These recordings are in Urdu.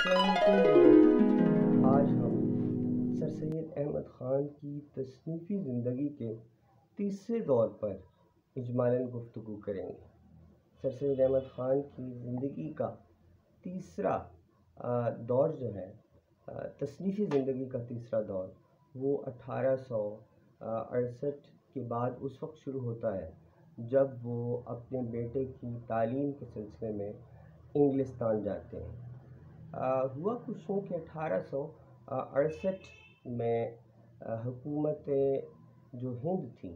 السلام علیکم ویورز، آج ہم سر سید احمد خان کی تصنیفی زندگی کے تیسرے دور پر اجمالاً گفتگو کریں گے۔ سر سید احمد خان کی زندگی کا تیسرا دور جو ہے، تصنیفی زندگی کا تیسرا دور، وہ 1868 کے بعد اس وقت شروع ہوتا ہے جب وہ اپنے بیٹے کی تعلیم کے سلسلے میں انگلستان جاتے ہیں۔ ہوا کچھ یوں کہ 1868 میں حکومت جو ہند تھی،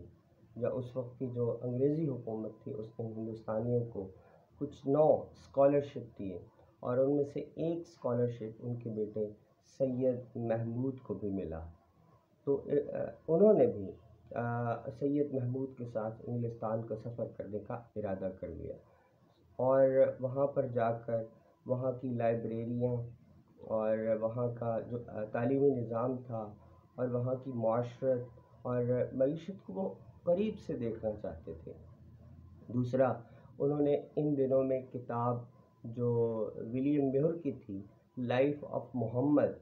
یا اس وقت کی جو انگریزی حکومت تھی، اس نے ہندوستانیوں کو کچھ نو اسکالرشپ دیے، اور ان میں سے ایک اسکالرشپ ان کے بیٹے سید محمود کو بھی ملا۔ تو انہوں نے بھی سید محمود کے ساتھ انگلستان کا سفر کرنے کا ارادہ کر لیا، اور وہاں پر جا کر وہاں کی لائبریریاں اور وہاں کا جو تعلیمی نظام تھا اور وہاں کی معاشرت اور معیشت کو وہ قریب سے دیکھنا چاہتے تھے۔ دوسرا، انہوں نے ان دنوں میں کتاب جو ولیم میور کی تھی، لائف آف محمد،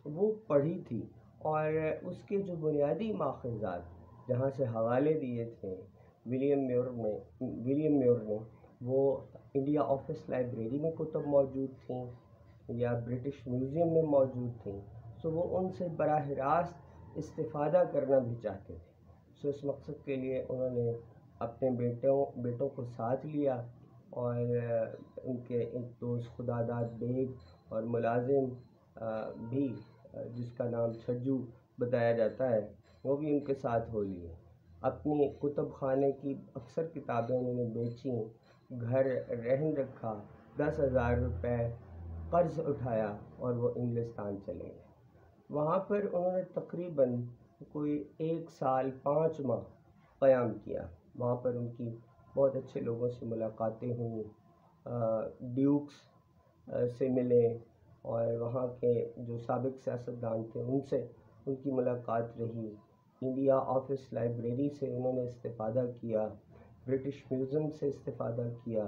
وہ پڑھی تھی، اور اس کے جو بنیادی ماخذات جہاں سے حوالے دیے تھے ولیم میور نے، وہ انڈیا آفس لائبریری میں کتب موجود تھیں یا برٹش میوزیم میں موجود تھیں، سو وہ ان سے براہ راست استفادہ کرنا بھی چاہتے تھے۔ سو اس مقصد کے لیے انہوں نے اپنے بیٹوں کو ساتھ لیا، اور ان کے ایک دوست خداداد بیگ اور ملازم بھی، جس کا نام چھجو بتایا جاتا ہے، وہ بھی ان کے ساتھ ہو لیے۔ اپنی کتب خانے کی اکثر کتابیں انہوں نے بیچیں، گھر رہن رکھا، 10,000 روپے قرض اٹھایا، اور وہ انگلستان چلے گئے۔ وہاں پر انہوں نے تقریباً کوئی 1 سال 5 ماہ قیام کیا۔ وہاں پر ان کی بہت اچھے لوگوں سے ملاقاتیں ہوئیں، ڈیوکس سے ملے، اور وہاں کے جو سابق سیاستدان تھے ان سے ان کی ملاقات رہی۔ انڈیا آفس لائبریری سے انہوں نے استفادہ کیا، برٹش میوزیم سے استفادہ کیا،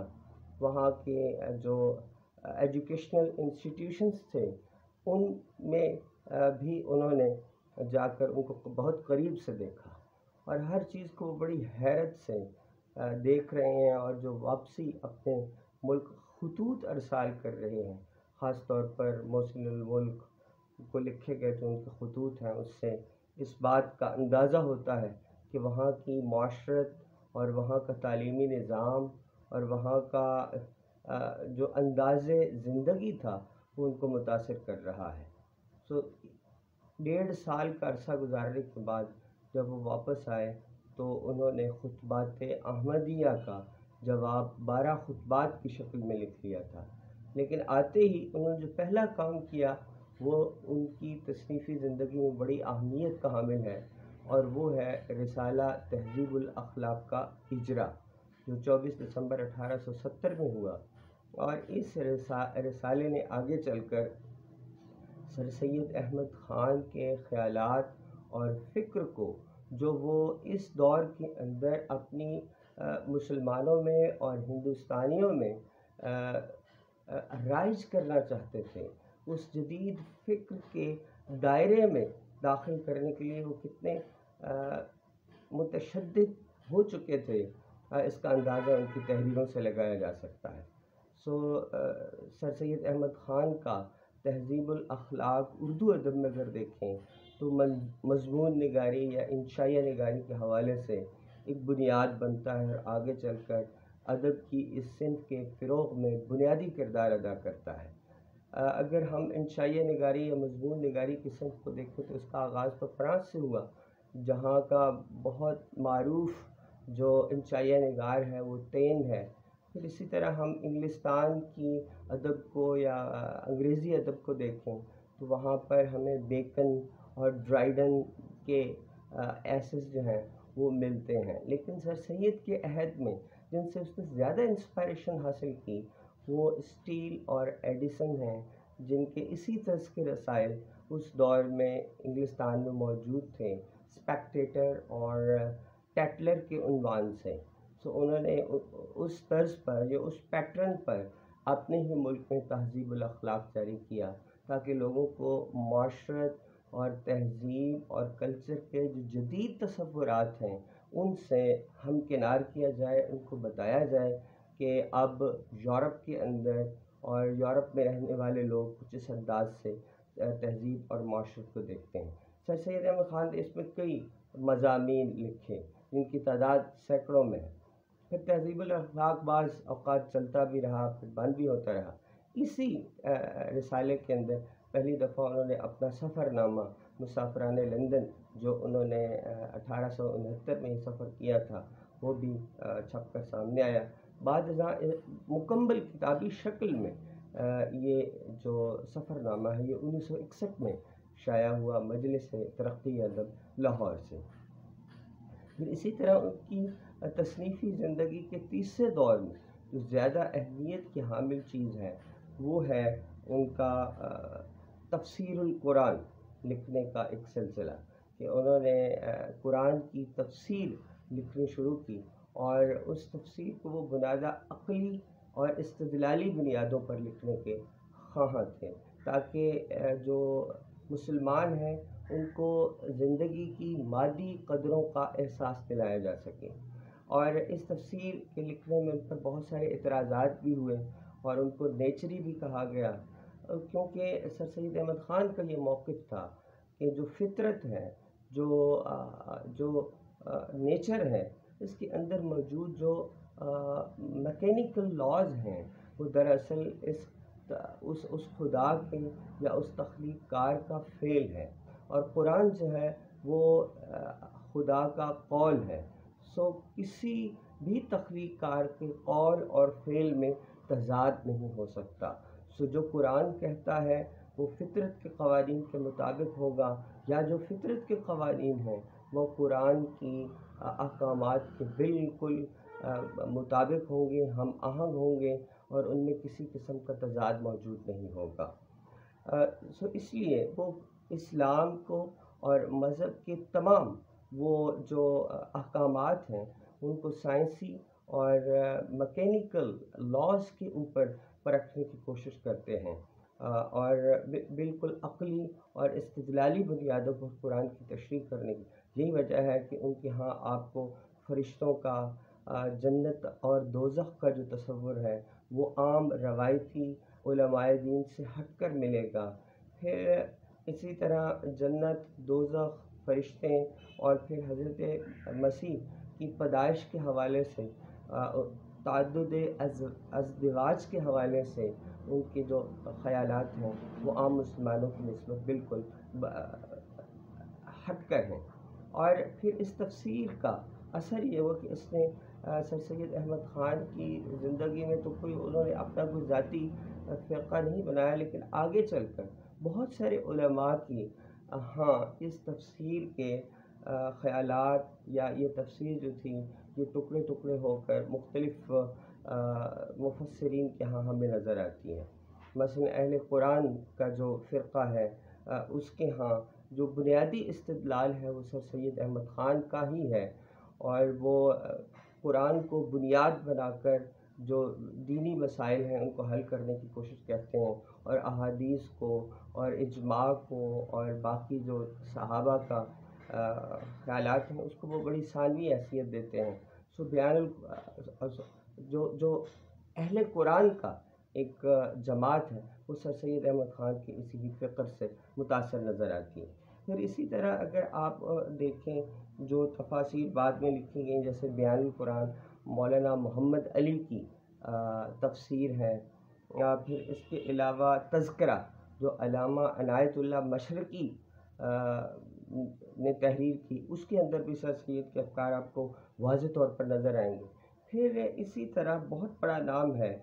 وہاں کے جو ایجوکیشنل انسٹیٹیوشنز تھے ان میں بھی انہوں نے جا کر ان کو بہت قریب سے دیکھا، اور ہر چیز کو بڑی حیرت سے دیکھ رہے ہیں، اور جو واپسی اپنے ملک خطوط ارسال کر رہے ہیں، خاص طور پر محسن الملک کو لکھے گئے جو ان کے خطوط ہیں، اس سے اس بات کا اندازہ ہوتا ہے کہ وہاں کی معاشرت اور وہاں کا تعلیمی نظام اور وہاں کا جو انداز زندگی تھا وہ ان کو متاثر کر رہا ہے۔ سو 1.5 سال کا عرصہ گزارنے کے بعد جب وہ واپس آئے تو انہوں نے خطبات احمدیہ کا جواب 12 خطبات کی شکل میں لکھ لیا تھا، لیکن آتے ہی انہوں نے جو پہلا کام کیا وہ ان کی تصنیفی زندگی میں بڑی اہمیت کا حامل ہے، اور وہ ہے رسالہ تہذیب الاخلاق کا اجرا، جو 24 دسمبر 1870 میں ہوا، اور اس رسالے نے آگے چل کر سر سید احمد خان کے خیالات اور فکر کو، جو وہ اس دور کے اندر اپنی مسلمانوں میں اور ہندوستانیوں میں رائج کرنا چاہتے تھے، اس جدید فکر کے دائرے میں داخل کرنے کے لیے وہ کتنے متشدد ہو چکے تھے، اس کا اندازہ ان کی تحریروں سے لگایا جا سکتا ہے۔ سو سر سید احمد خان کا تہذیب الاخلاق اردو ادب میں اگر دیکھیں تو مضمون نگاری یا انشائیہ نگاری کے حوالے سے ایک بنیاد بنتا ہے، اور آگے چل کر ادب کی اس صنف کے فروغ میں بنیادی کردار ادا کرتا ہے۔ اگر ہم انشائیہ نگاری یا مضمون نگاری کی صنف کو دیکھیں تو اس کا آغاز تو فرانس سے ہوا، جہاں کا بہت معروف جو انشائیہ نگار ہے وہ تین ہے۔ پھر اسی طرح ہم انگلستان کی ادب کو یا انگریزی ادب کو دیکھیں تو وہاں پر ہمیں بیکن اور ڈرائیڈن کے ایسز جو ہیں وہ ملتے ہیں، لیکن سر سید کے عہد میں جن سے اس نے زیادہ انسپائریشن حاصل کی وہ اسٹیل اور ایڈیسن ہیں، جن کے اسی طرز کے رسائل اس دور میں انگلستان میں موجود تھے، اسپیکٹیٹر اور ٹیٹلر کے عنوان سے۔ سو انہوں نے اس طرز پر یا اس پیٹرن پر اپنے ہی ملک میں تہذیب الاخلاق جاری کیا، تاکہ لوگوں کو معاشرت اور تہذیب اور کلچر کے جو جدید تصورات ہیں ان سے ہمکنار کیا جائے، ان کو بتایا جائے کہ اب یورپ کے اندر اور یورپ میں رہنے والے لوگ کچھ اس انداز سے تہذیب اور معاشرت کو دیکھتے ہیں۔ سر سید احمد خان نے اس میں کئی مضامین لکھے جن کی تعداد سینکڑوں میں ہے۔ پھر تہذیب الاخلاق بعض اوقات چلتا بھی رہا، پھر بند بھی ہوتا رہا۔ اسی رسالے کے اندر پہلی دفعہ انہوں نے اپنا سفر نامہ مسافران لندن جو انہوں نے 1869 میں یہ سفر کیا تھا وہ بھی چھپ کر سامنے آیا۔ بعد ازاں مکمل کتابی شکل میں یہ جو سفر نامہ ہے یہ 1961 میں شائع ہوا مجلس ترقی ادب لاہور سے۔ پھر اسی طرح ان کی تصنیفی زندگی کے تیسرے دور میں جو زیادہ اہمیت کی حامل چیز ہے وہ ہے ان کا تفسیر القرآن لکھنے کا ایک سلسلہ، کہ انہوں نے قرآن کی تفسیر لکھنی شروع کی، اور اس تفسیر کو وہ بنیادہ عقلی اور استدلالی بنیادوں پر لکھنے کے خواہاں تھے، تاکہ جو مسلمان ہیں ان کو زندگی کی مادی قدروں کا احساس دلایا جا سکے۔ اور اس تفسیر کے لکھنے میں ان پر بہت سارے اعتراضات بھی ہوئے اور ان کو نیچری بھی کہا گیا، کیونکہ سر سید احمد خان کا یہ موقف تھا کہ جو فطرت ہے، جو نیچر ہے، اس کے اندر موجود جو میکینیکل لاز ہیں وہ دراصل اس خدا کے یا اس تخلیق کار کا فعل ہے، اور قرآن جو ہے وہ خدا کا قول ہے۔ سو کسی بھی تخلیق کار کے قول اور فعل میں تضاد نہیں ہو سکتا۔ سو جو قرآن کہتا ہے وہ فطرت کے قوانین کے مطابق ہوگا، یا جو فطرت کے قوانین ہیں وہ قرآن کی احکامات کے بالکل مطابق ہوں گے، ہم آہنگ ہوں گے، اور ان میں کسی قسم کا تضاد موجود نہیں ہوگا۔ سو اس لیے وہ اسلام کو اور مذہب کے تمام وہ جو احکامات ہیں ان کو سائنسی اور مکینیکل لاز کے اوپر پرکھنے کی کوشش کرتے ہیں، اور بالکل عقلی اور استدلالی بنیادوں پر قرآن کی تشریح کرنے کی یہی وجہ ہے کہ ان کے ہاں آپ کو فرشتوں کا، جنت اور دوزخ کا جو تصور ہے وہ عام روایتی علماء دین سے ہٹ کر ملے گا۔ پھر اسی طرح جنت، دوزخ، فرشتے اور پھر حضرت مسیح کی پیدائش کے حوالے سے، تعدد ازدواج کے حوالے سے ان کے جو خیالات ہیں وہ عام مسلمانوں کی نسبت بالکل ہٹ کر ہیں۔ اور پھر اس تفسیر کا اثر یہ ہوا کہ اس نے سر سید احمد خان کی زندگی میں تو انہوں نے اپنا کوئی ذاتی فرقہ نہیں بنایا، لیکن آگے چل کر بہت سارے علماء کی اس تفسیر کے خیالات یا یہ تفسیر جو تھی یہ ٹکڑے ٹکڑے ہو کر مختلف مفسرین کے ہاں ہمیں نظر آتی ہیں۔ مثلا اہل قرآن کا جو فرقہ ہے اس کے ہاں جو بنیادی استدلال ہے وہ سر سید احمد خان کا ہی ہے، اور وہ قرآن کو بنیاد بنا کر جو دینی مسائل ہیں ان کو حل کرنے کی کوشش کرتے ہیں، اور احادیث کو اور اجماع کو اور باقی جو صحابہ کا خیالات ہیں اس کو وہ بڑی ثانوی حیثیت دیتے ہیں۔ سو جو اہل قرآن کا ایک جماعت ہے وہ سر سید احمد خان کی اسی ہی فکر سے متاثر نظر آتی ہے۔ پھر اسی طرح اگر آپ دیکھیں جو تفاسیر بعد میں لکھی گئیں جیسے بیان القرآن مولانا محمد علی کی تفسیر ہے، یا پھر اس کے علاوہ تذکرہ جو علامہ عنایت اللہ مشرقی نے تحریر کی، اس کے اندر بھی سر سید کے افکار آپ کو واضح طور پر نظر آئیں گے۔ پھر اسی طرح بہت بڑا نام ہے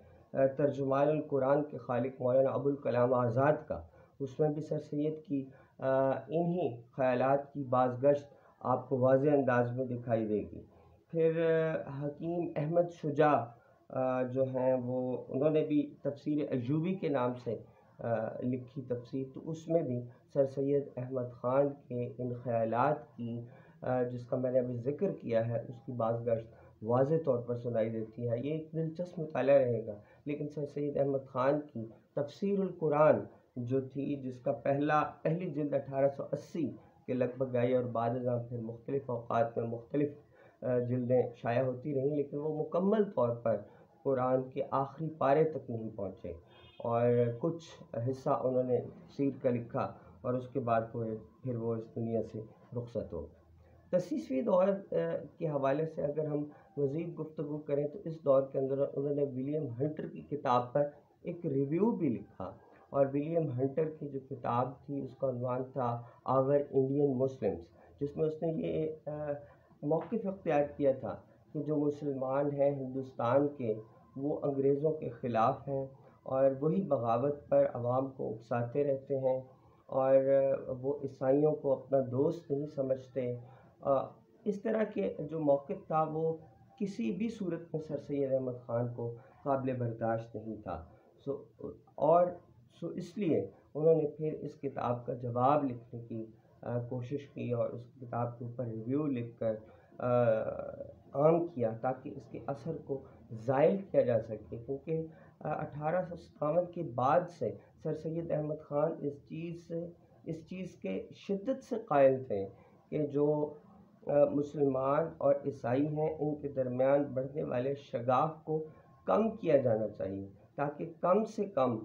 ترجمان القرآن کے خالق مولانا ابوالکلام آزاد کا، اس میں بھی سر سید کی انہی خیالات کی بازگشت آپ کو واضح انداز میں دکھائی دے گی۔ پھر حکیم احمد شجاع جو ہیں وہ انہوں نے بھی تفسیر ایوبی کے نام سے لکھی تفسیر، تو اس میں بھی سر سید احمد خان کے ان خیالات کی جس کا میں نے ابھی ذکر کیا ہے اس کی بازگشت واضح طور پر سنائی دیتی ہے۔ یہ ایک دلچسپ مطالعہ رہے گا، لیکن سر سید احمد خان کی تفسیر القرآن جو تھی، جس کا پہلی جلد 1880 کے لگ بھگ آئی، اور بعد ازاں پھر مختلف اوقات میں مختلف جلدیں شائع ہوتی رہیں، لیکن وہ مکمل طور پر قرآن کے آخری پارے تک نہیں پہنچے، اور کچھ حصہ انہوں نے تفسیر کا لکھا، اور اس کے بعد پھر وہ اس دنیا سے رخصت ہو۔ تسیسوی دور کے حوالے سے اگر ہم مزید گفتگو کریں تو اس دور کے اندر انہوں نے ولیم ہنٹر کی کتاب پر ایک ریویو بھی لکھا، اور ولیم ہنٹر کی جو کتاب تھی اس کا عنوان تھا آور انڈین مسلمز، جس میں اس نے یہ موقف اختیار کیا تھا کہ جو مسلمان ہیں ہندوستان کے، وہ انگریزوں کے خلاف ہیں، اور وہی بغاوت پر عوام کو اکساتے رہتے ہیں، اور وہ عیسائیوں کو اپنا دوست نہیں سمجھتے۔ اس طرح کے جو موقف تھا وہ کسی بھی صورت میں سر سید احمد خان کو قابل برداشت نہیں تھا۔ اس لیے انہوں نے پھر اس کتاب کا جواب لکھنے کی کوشش کی، اور اس کتاب کے اوپر ریویو لکھ کر عام کیا، تاکہ اس کے اثر کو زائل کیا جا سکے، کیونکہ 1857 کے بعد سے سر سید احمد خان اس چیز کے شدت سے قائل تھے کہ جو مسلمان اور عیسائی ہیں ان کے درمیان بڑھنے والے شگاف کو کم کیا جانا چاہیے، تاکہ کم سے کم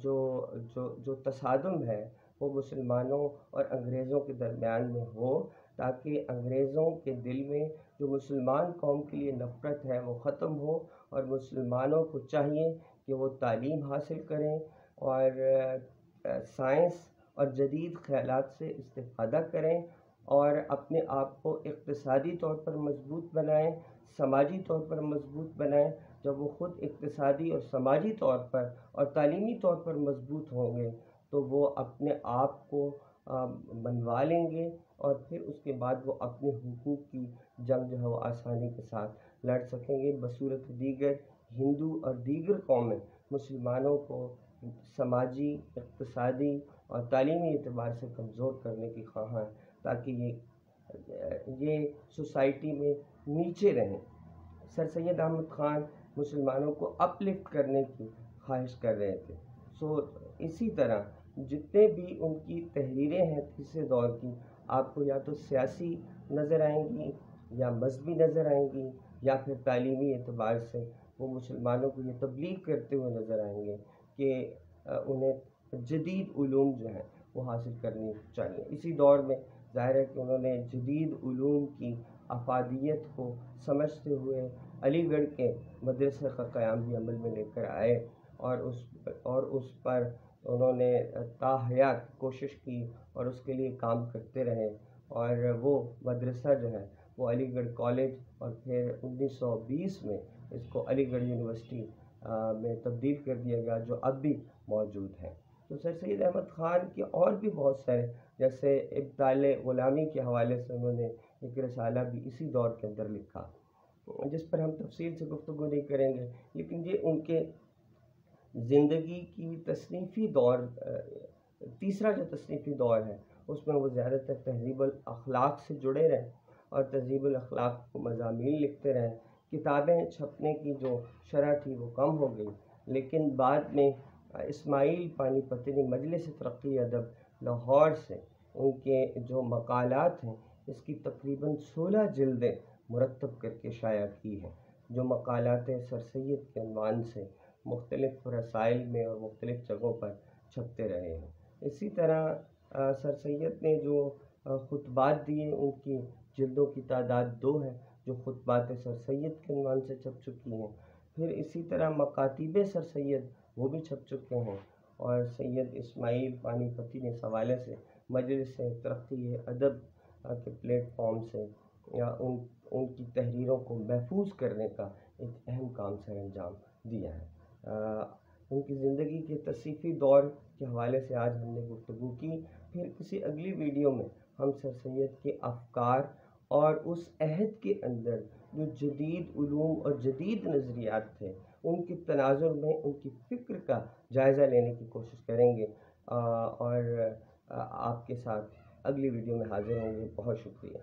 جو تصادم ہے وہ مسلمانوں اور انگریزوں کے درمیان میں ہو، تاکہ انگریزوں کے دل میں جو مسلمان قوم کے لیے نفرت ہے وہ ختم ہو، اور مسلمانوں کو چاہیے کہ وہ تعلیم حاصل کریں، اور سائنس اور جدید خیالات سے استفادہ کریں، اور اپنے آپ کو اقتصادی طور پر مضبوط بنائیں، سماجی طور پر مضبوط بنائیں۔ جب وہ خود اقتصادی اور سماجی طور پر اور تعلیمی طور پر مضبوط ہوں گے تو وہ اپنے آپ کو منوا لیں گے، اور پھر اس کے بعد وہ اپنے حقوق کی جنگ جو ہے وہ آسانی کے ساتھ لڑ سکیں گے۔ بصورت دیگر ہندو اور دیگر قومیں مسلمانوں کو سماجی، اقتصادی اور تعلیمی اعتبار سے کمزور کرنے کی خواہاں ہیں، تاکہ یہ سوسائٹی میں نیچے رہیں۔ سر سید احمد خان مسلمانوں کو اپ لفٹ کرنے کی خواہش کر رہے تھے۔ اسی طرح جتنے بھی ان کی تحریریں ہیں تیسرے دور کی، آپ کو یا تو سیاسی نظر آئیں گی، یا مذہبی نظر آئیں گی، یا پھر تعلیمی اعتبار سے وہ مسلمانوں کو یہ تبلیغ کرتے ہوئے نظر آئیں گے کہ انہیں جدید علوم جو ہیں وہ حاصل کرنی چاہیے۔ اسی دور میں ظاہر ہے کہ انہوں نے جدید علوم کی افادیت کو سمجھتے ہوئے علی گڑھ کے مدرسے کا قیام بھی عمل میں لے کر آئے، اور اس پر انہوں نے تا حیات کوشش کی اور اس کے لیے کام کرتے رہے، اور وہ مدرسہ جو ہے وہ علی گڑھ کالج، اور پھر 1920 میں اس کو علی گڑھ یونیورسٹی میں تبدیل کر دیا گیا، جو اب بھی موجود ہے۔ تو سر سید احمد خان کے اور بھی بہت سارے، جیسے ابطال غلامی کے حوالے سے انہوں نے ایک رسالہ بھی اسی دور کے اندر لکھا، جس پر ہم تفصیل سے گفتگو نہیں کریں گے، لیکن یہ ان کے زندگی کی تصنیفی دور، تیسرا جو تصنیفی دور ہے اس میں وہ زیادہ تر تہذیب الاخلاق سے جڑے رہے، اور تہذیب الاخلاق کو مضامین لکھتے رہے۔ کتابیں چھپنے کی جو شرح تھی وہ کم ہو گئی، لیکن بعد میں اسماعیل پانی پتی نے مجلس ترقی ادب لاہور سے ان کے جو مقالات ہیں اس کی تقریباً 16 جلدیں مرتب کر کے شائع کی ہیں، جو مقالات سر سید کے عنوان سے مختلف رسائل میں اور مختلف جگہوں پر چھپتے رہے ہیں۔ اسی طرح سر سید نے جو خطبات دیے ان کی جلدوں کی تعداد 2 ہے، جو خطبات سر سید کے عنوان سے چھپ چکی ہیں۔ پھر اسی طرح مکاتیب سر سید وہ بھی چھپ چکے ہیں، اور سید اسماعیل پانی پتی نے اس حوالے سے مجلس ترقی ادب کے پلیٹ فارم سے یا ان کی تحریروں کو محفوظ کرنے کا ایک اہم کام سر انجام دیا ہے۔ ان کی زندگی کے تصنیفی دور کے حوالے سے آج ہم نے گفتگو کی۔ پھر کسی اگلی ویڈیو میں ہم سر سید کے افکار اور اس عہد کے اندر جو جدید علوم اور جدید نظریات تھے ان کے تناظر میں ان کی فکر کا جائزہ لینے کی کوشش کریں گے، اور آپ کے ساتھ اگلی ویڈیو میں حاضر ہوں گے۔ بہت شکریہ۔